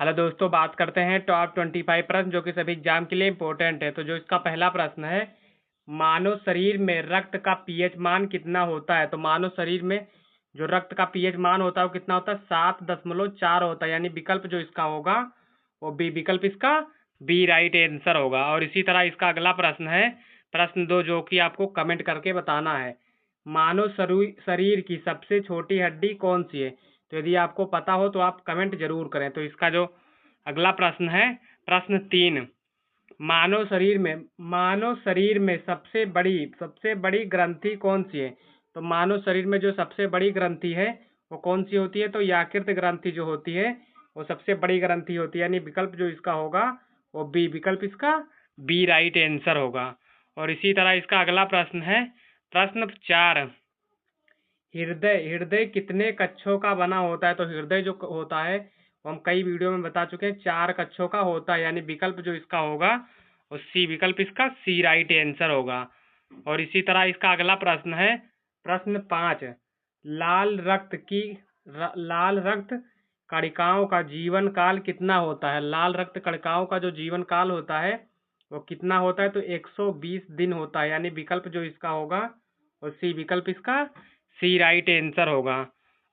Hello दोस्तों, बात करते हैं टॉप 25 प्रश्न जो कि सभी एग्जाम के लिए इम्पोर्टेंट है। तो जो इसका पहला प्रश्न है, मानव शरीर में रक्त का पीएच मान कितना होता है। तो मानव शरीर में जो रक्त का पीएच मान होता है वो कितना होता है, 7.4 होता है। यानी विकल्प जो इसका होगा वो बी, विकल्प इसका बी राइट आंसर होगा। और इसी तरह इसका अगला प्रश्न है, प्रश्न 2, जो कि आपको कमेंट करके बताना है। मानव शरीर की सबसे छोटी हड्डी कौन सी है। तो यदि आपको पता हो तो आप कमेंट जरूर करें। तो इसका जो अगला प्रश्न है, प्रश्न 3, मानव शरीर में सबसे बड़ी ग्रंथि कौन सी है। तो मानव शरीर में जो सबसे बड़ी ग्रंथि है वो कौन सी होती है। तो यकृत ग्रंथि जो होती है वो सबसे बड़ी ग्रंथि होती है। यानी विकल्प जो इसका होगा वो बी, विकल्प इसका बी राइट आंसर होगा। और इसी तरह इसका अगला प्रश्न है, प्रश्न 4, हृदय कितने कक्षों का बना होता है। तो हृदय जो होता है वो हम कई वीडियो में बता चुके हैं, 4 कक्षों का होता है। यानी विकल्प जो इसका होगा वो सी, विकल्प इसका सी राइट आंसर होगा। और इसी तरह इसका अगला प्रश्न है, प्रश्न 5, लाल रक्त कणिकाओं का जीवन काल कितना होता है। लाल रक्त कणिकाओं का जो जीवन काल होता है वो कितना होता है। तो 120 दिन होता है। यानी विकल्प जो इसका होगा वो सी, विकल्प इसका सी राइट आंसर होगा।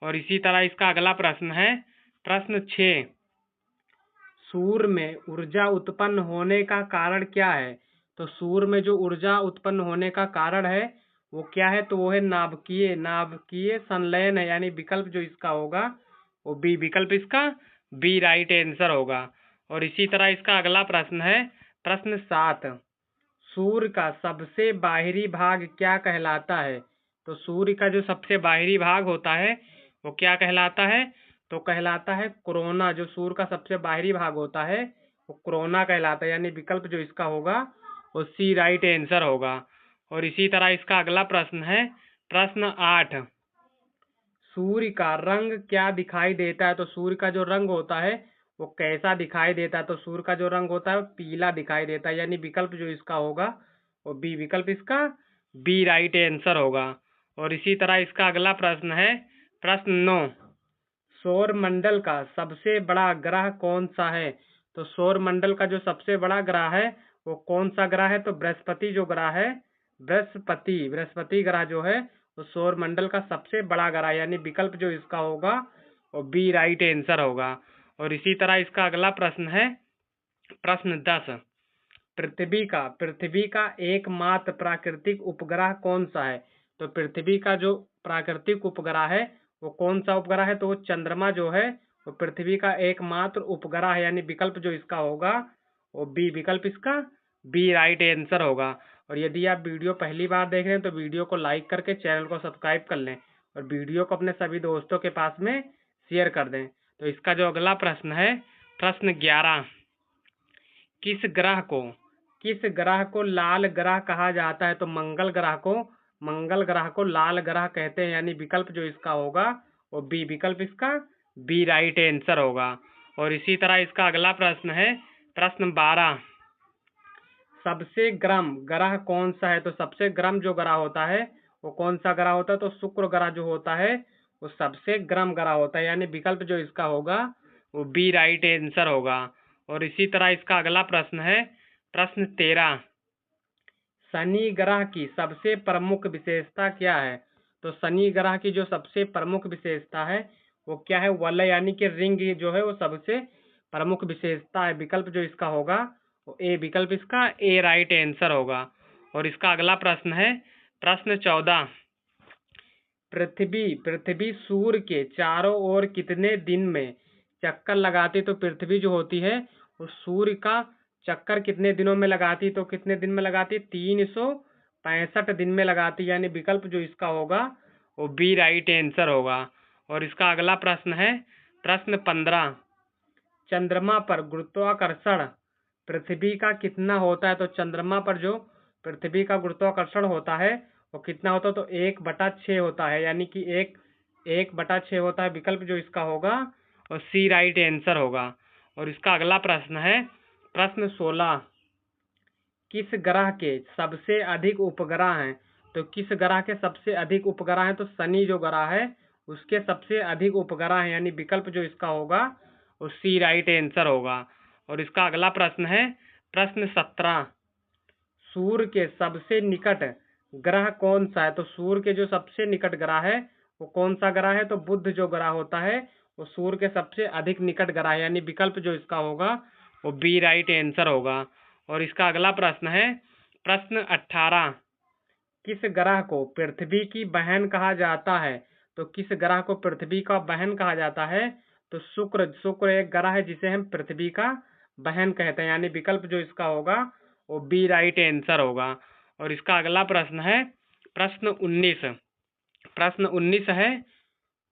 और इसी तरह इसका अगला प्रश्न है, प्रश्न 6, सूर्य में ऊर्जा उत्पन्न होने का कारण क्या है। तो सूर्य में जो ऊर्जा उत्पन्न होने का कारण है वो क्या है। तो वो है नाभिकीय संलयन है। यानी विकल्प जो इसका होगा वो बी, विकल्प इसका बी राइट आंसर होगा। और इसी तरह इसका अगला प्रश्न है, प्रश्न 7, सूर्य का सबसे बाहरी भाग क्या कहलाता है। तो सूर्य का जो सबसे बाहरी भाग होता है वो क्या कहलाता है। तो कहलाता है कोरोना। जो सूर्य का सबसे बाहरी भाग होता है वो कोरोना कहलाता है। यानी विकल्प जो इसका होगा वो सी राइट आंसर होगा। और इसी तरह इसका अगला प्रश्न है, प्रश्न 8, सूर्य का रंग क्या दिखाई देता है। तो सूर्य का जो रंग होता है वो कैसा दिखाई देता है। तो सूर्य का जो रंग होता है वो पीला दिखाई देता है। यानी विकल्प जो इसका होगा वो बी, विकल्प इसका बी राइट आंसर होगा। और इसी तरह इसका अगला प्रश्न है, प्रश्न 9, सौर मंडल का सबसे बड़ा ग्रह कौन सा है। तो सौर मंडल का जो सबसे बड़ा ग्रह है वो कौन सा ग्रह है। तो बृहस्पति जो ग्रह है, बृहस्पति ग्रह जो है वो सौर मंडल का सबसे बड़ा ग्रह। यानी विकल्प जो इसका होगा वो बी राइट आंसर होगा। और इसी तरह इसका अगला प्रश्न है, प्रश्न 10, पृथ्वी का एकमात्र प्राकृतिक उपग्रह कौन सा है। तो पृथ्वी का जो प्राकृतिक उपग्रह है वो कौन सा उपग्रह है। तो वो चंद्रमा जो है वो पृथ्वी का एकमात्र उपग्रह है। यानी विकल्प जो इसका होगा वो बी, विकल्प इसका बी राइट आंसर होगा। और यदि आप वीडियो पहली बार देख रहे हैं तो वीडियो को लाइक करके चैनल को सब्सक्राइब कर लें और वीडियो को अपने सभी दोस्तों के पास में शेयर कर दें। तो इसका जो अगला प्रश्न है, प्रश्न 11, किस ग्रह को लाल ग्रह कहा जाता है। तो मंगल ग्रह को लाल ग्रह कहते हैं। यानी विकल्प जो इसका होगा वो बी, विकल्प इसका बी राइट आंसर होगा। और इसी तरह इसका अगला प्रश्न है, प्रश्न 12, सबसे गर्म ग्रह कौन सा है। तो सबसे गर्म जो ग्रह होता है वो कौन सा ग्रह होता है। तो शुक्र ग्रह जो होता है वो सबसे गर्म ग्रह होता है। यानी विकल्प जो इसका होगा वो बी राइट आंसर होगा। और इसी तरह इसका अगला प्रश्न है, प्रश्न 13, शनि ग्रह की सबसे प्रमुख विशेषता क्या है। तो शनि ग्रह की जो सबसे प्रमुख विशेषता है वो क्या है, वलय यानी कि रिंग जो है वो सबसे प्रमुख विशेषता है। विकल्प जो इसका होगा वो ए, विकल्प इसका ए राइट आंसर होगा। और इसका अगला प्रश्न है, प्रश्न 14, पृथ्वी सूर्य के चारों ओर कितने दिन में चक्कर लगाती। तो पृथ्वी जो होती है वो सूर्य का चक्कर कितने दिनों में लगाती। तो कितने दिन में लगाती, 365 दिन में लगाती। यानी विकल्प जो इसका होगा वो बी राइट आंसर होगा। और इसका अगला प्रश्न है, प्रश्न 15, चंद्रमा पर गुरुत्वाकर्षण पृथ्वी का कितना होता है। तो चंद्रमा पर जो पृथ्वी का गुरुत्वाकर्षण होता है वो कितना होता है। तो 1/6 होता है। यानी कि 1/6 होता है। विकल्प जो इसका होगा और सी राइट आंसर होगा। और इसका अगला प्रश्न है, प्रश्न 16, किस ग्रह के सबसे अधिक उपग्रह हैं। तो किस ग्रह के सबसे अधिक उपग्रह हैं। तो शनि जो ग्रह है उसके सबसे अधिक उपग्रह हैं। यानी विकल्प जो इसका होगा वो सी राइट आंसर होगा। और इसका अगला प्रश्न है प्रश्न 17, सूर्य के सबसे निकट ग्रह कौन सा है? तो सूर्य के जो सबसे निकट ग्रह है वो कौन सा ग्रह है? तो बुध जो ग्रह होता है वो सूर्य के सबसे अधिक निकट ग्रह है, यानी विकल्प जो इसका होगा वो बी राइट आंसर होगा। और इसका अगला प्रश्न है प्रश्न 18, किस ग्रह को पृथ्वी की बहन कहा जाता है? तो किस ग्रह को पृथ्वी का बहन कहा जाता है? तो शुक्र। शुक्र एक ग्रह है जिसे हम पृथ्वी का बहन कहते हैं, यानी विकल्प जो इसका होगा वो बी राइट आंसर होगा। और इसका अगला प्रश्न है प्रश्न 19। प्रश्न 19 है,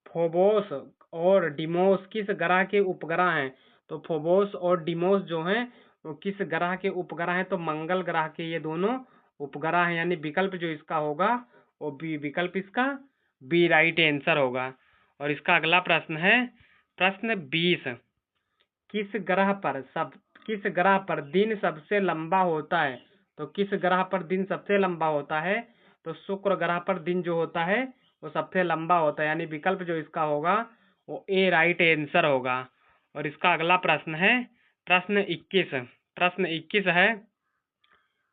फोबोस और डिमोस किस ग्रह के उपग्रह हैं? तो फोबोस और डिमोस जो हैं वो किस ग्रह के उपग्रह हैं? तो मंगल ग्रह के ये दोनों उपग्रह हैं, यानी विकल्प जो इसका होगा वो बी, विकल्प इसका बी राइट आंसर होगा। और इसका अगला प्रश्न है प्रश्न 20, किस ग्रह पर दिन सबसे लंबा होता है? तो किस ग्रह पर दिन सबसे लंबा होता है? तो शुक्र ग्रह पर दिन जो होता है वो सबसे लंबा होता है, यानी विकल्प जो इसका होगा वो ए राइट आंसर होगा। और इसका अगला प्रश्न है प्रश्न 21। प्रश्न 21 है,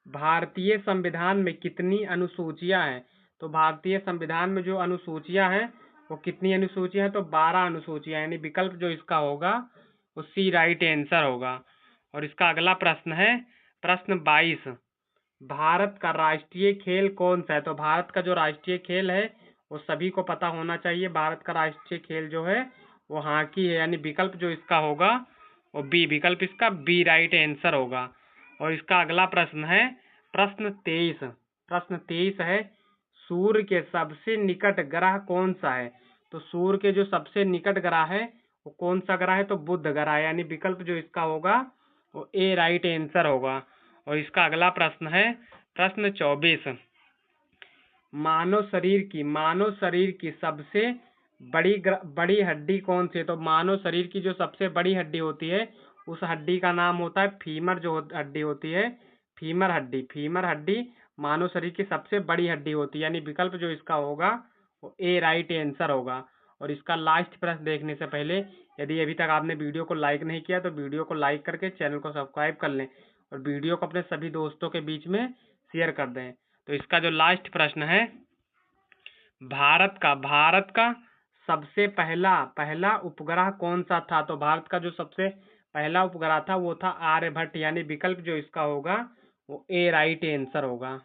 भारतीय संविधान में कितनी अनुसूचियां हैं? तो भारतीय संविधान में जो अनुसूचियां हैं वो कितनी अनुसूचियां हैं? तो 12 अनुसूचियां, यानी विकल्प जो इसका होगा वो सी राइट आंसर होगा। और इसका अगला प्रश्न है प्रश्न 22, भारत का राष्ट्रीय खेल कौन सा है? तो भारत का जो राष्ट्रीय खेल है वो सभी को पता होना चाहिए। भारत का राष्ट्रीय खेल जो है वो हॉकी है, यानी विकल्प जो इसका होगा वो बी, विकल्प इसका बी राइट आंसर होगा। और इसका अगला प्रश्न है प्रश्न 23। प्रश्न 23 है, सूर्य के सबसे निकट ग्रह कौन सा है? तो सूर्य के जो सबसे निकट ग्रह है वो कौन सा ग्रह है? तो बुध ग्रह, यानी विकल्प जो इसका होगा वो ए राइट आंसर होगा। और इसका अगला प्रश्न है प्रश्न 24, मानव शरीर की सबसे बड़ी हड्डी कौन सी है? तो मानव शरीर की जो सबसे बड़ी हड्डी होती है उस हड्डी का नाम होता है फीमर। जो हड्डी होती है फीमर हड्डी मानव शरीर की सबसे बड़ी हड्डी होती है, यानी विकल्प जो इसका होगा वो ए राइट आंसर होगा। और इसका लास्ट प्रश्न देखने से पहले यदि अभी तक आपने वीडियो को लाइक नहीं किया तो वीडियो को लाइक करके चैनल को सब्सक्राइब कर लें और वीडियो को अपने सभी दोस्तों के बीच में शेयर कर दें। तो इसका जो लास्ट प्रश्न है, भारत का सबसे पहला उपग्रह कौन सा था? तो भारत का जो सबसे पहला उपग्रह था वो था आर्यभट्ट, यानी विकल्प जो इसका होगा वो ए राइट आंसर होगा।